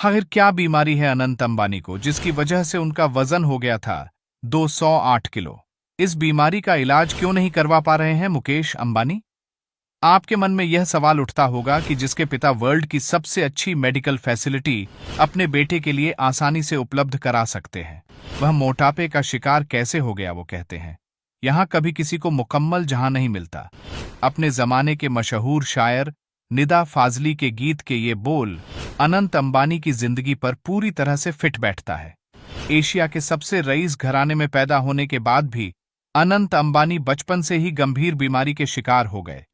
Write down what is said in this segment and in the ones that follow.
आखिर क्या बीमारी है अनंत अंबानी को जिसकी वजह से उनका वजन हो गया था 208 किलो। इस बीमारी का इलाज क्यों नहीं करवा पा रहे हैं मुकेश अंबानी? आपके मन में यह सवाल उठता होगा कि जिसके पिता वर्ल्ड की सबसे अच्छी मेडिकल फैसिलिटी अपने बेटे के लिए आसानी से उपलब्ध करा सकते हैं, वह मोटापे का शिकार कैसे हो गया। वो कहते हैं, यहां कभी किसी को मुकम्मल जहां नहीं मिलता। अपने जमाने के मशहूर शायर निदा फाजली के गीत के ये बोल अनंत अंबानी की जिंदगी पर पूरी तरह से फिट बैठता है। एशिया के सबसे रईस घराने में पैदा होने के बाद भी अनंत अंबानी बचपन से ही गंभीर बीमारी के शिकार हो गए,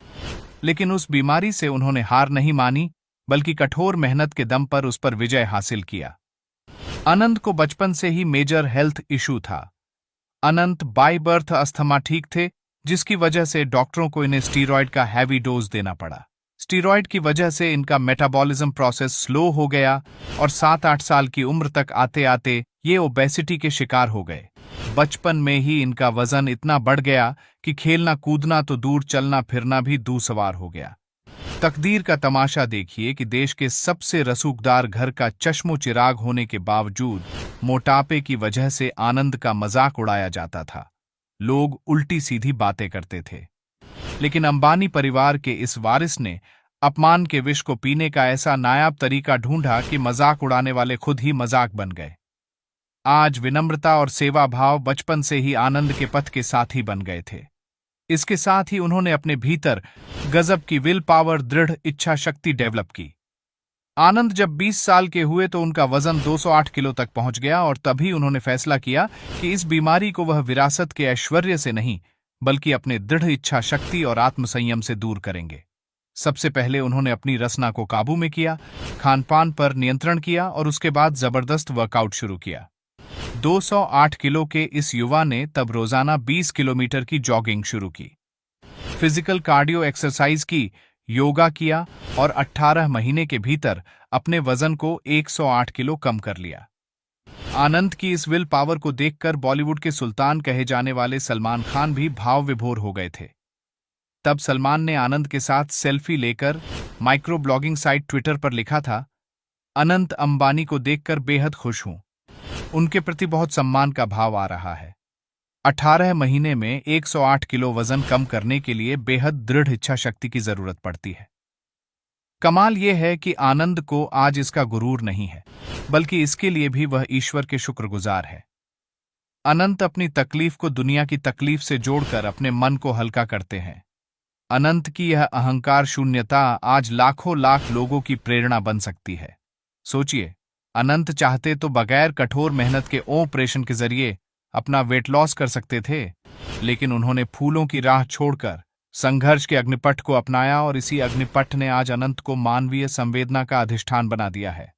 लेकिन उस बीमारी से उन्होंने हार नहीं मानी, बल्कि कठोर मेहनत के दम पर उस पर विजय हासिल किया। अनंत को बचपन से ही मेजर हेल्थ इशू था। अनंत बाय बर्थ अस्थमा ठीक थे, जिसकी वजह से डॉक्टरों को इन्हें स्टीरॉयड का हैवी डोज देना पड़ा। स्टीरॉयड की वजह से इनका मेटाबॉलिज्म प्रोसेस स्लो हो गया और 7-8 साल की उम्र तक आते आते ये ओबेसिटी के शिकार हो गए। बचपन में ही इनका वजन इतना बढ़ गया कि खेलना कूदना तो दूर, चलना फिरना भी दूसवार हो गया। तकदीर का तमाशा देखिए कि देश के सबसे रसूखदार घर का चश्मो चिराग होने के बावजूद मोटापे की वजह से आनंद का मजाक उड़ाया जाता था। लोग उल्टी सीधी बातें करते थे, लेकिन अंबानी परिवार के इस वारिस ने अपमान के विष को पीने का ऐसा नायाब तरीका ढूंढा कि मजाक उड़ाने वाले खुद ही मजाक बन गए। आज विनम्रता और सेवा भाव बचपन से ही आनंद के पथ के साथी बन गए थे। इसके साथ ही उन्होंने अपने भीतर गजब की विल पावर, दृढ़ इच्छा शक्ति डेवलप की। आनंद जब 20 साल के हुए तो उनका वजन 208 किलो तक पहुंच गया और तभी उन्होंने फैसला किया कि इस बीमारी को वह विरासत के ऐश्वर्य से नहीं, बल्कि अपने दृढ़ इच्छा शक्ति और आत्मसंयम से दूर करेंगे। सबसे पहले उन्होंने अपनी रसना को काबू में किया, खानपान पर नियंत्रण किया और उसके बाद जबरदस्त वर्कआउट शुरू किया। 208 किलो के इस युवा ने तब रोजाना 20 किलोमीटर की जॉगिंग शुरू की, फिजिकल कार्डियो एक्सरसाइज की, योगा किया और 18 महीने के भीतर अपने वजन को 108 किलो कम कर लिया। आनंद की इस विल पावर को देखकर बॉलीवुड के सुल्तान कहे जाने वाले सलमान खान भी भाव विभोर हो गए थे। तब सलमान ने आनंद के साथ सेल्फी लेकर माइक्रो ब्लॉगिंग साइट ट्विटर पर लिखा था, अनंत अंबानी को देखकर बेहद खुश हूं, उनके प्रति बहुत सम्मान का भाव आ रहा है। 18 महीने में 108 किलो वजन कम करने के लिए बेहद दृढ़ इच्छा शक्ति की जरूरत पड़ती है। कमाल यह है कि आनंद को आज इसका गुरूर नहीं है, बल्कि इसके लिए भी वह ईश्वर के शुक्रगुजार है। अनंत अपनी तकलीफ को दुनिया की तकलीफ से जोड़कर अपने मन को हल्का करते हैं। अनंत की यह अहंकार शून्यता आज लाखों लाख लोगों की प्रेरणा बन सकती है। सोचिए, अनंत चाहते तो बगैर कठोर मेहनत के ऑपरेशन के जरिए अपना वेट लॉस कर सकते थे, लेकिन उन्होंने फूलों की राह छोड़कर संघर्ष के अग्निपथ को अपनाया और इसी अग्निपथ ने आज अनंत को मानवीय संवेदना का अधिष्ठान बना दिया है।